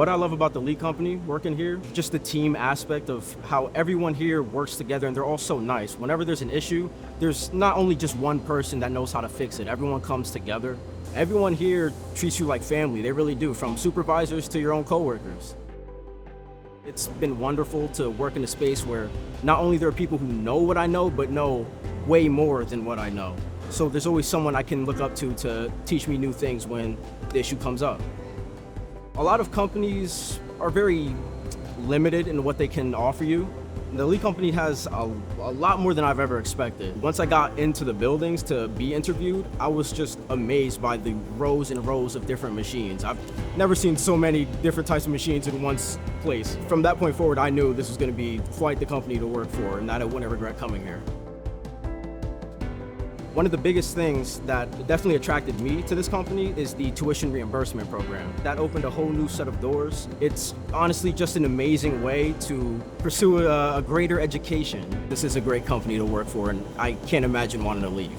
What I love about the Lee Company working here, just the team aspect of how everyone here works together and they're all so nice. Whenever there's an issue, there's not only just one person that knows how to fix it. Everyone comes together. Everyone here treats you like family. They really do, from supervisors to your own coworkers. It's been wonderful to work in a space where not only there are people who know what I know, but know way more than what I know. So there's always someone I can look up to teach me new things when the issue comes up. A lot of companies are very limited in what they can offer you. The Lee Company has a lot more than I've ever expected. Once I got into the buildings to be interviewed, I was just amazed by the rows and rows of different machines. I've never seen so many different types of machines in one place. From that point forward, I knew this was going to be quite the company to work for and that I wouldn't regret coming here. One of the biggest things that definitely attracted me to this company is the tuition reimbursement program. That opened a whole new set of doors. It's honestly just an amazing way to pursue a greater education. This is a great company to work for, and I can't imagine wanting to leave.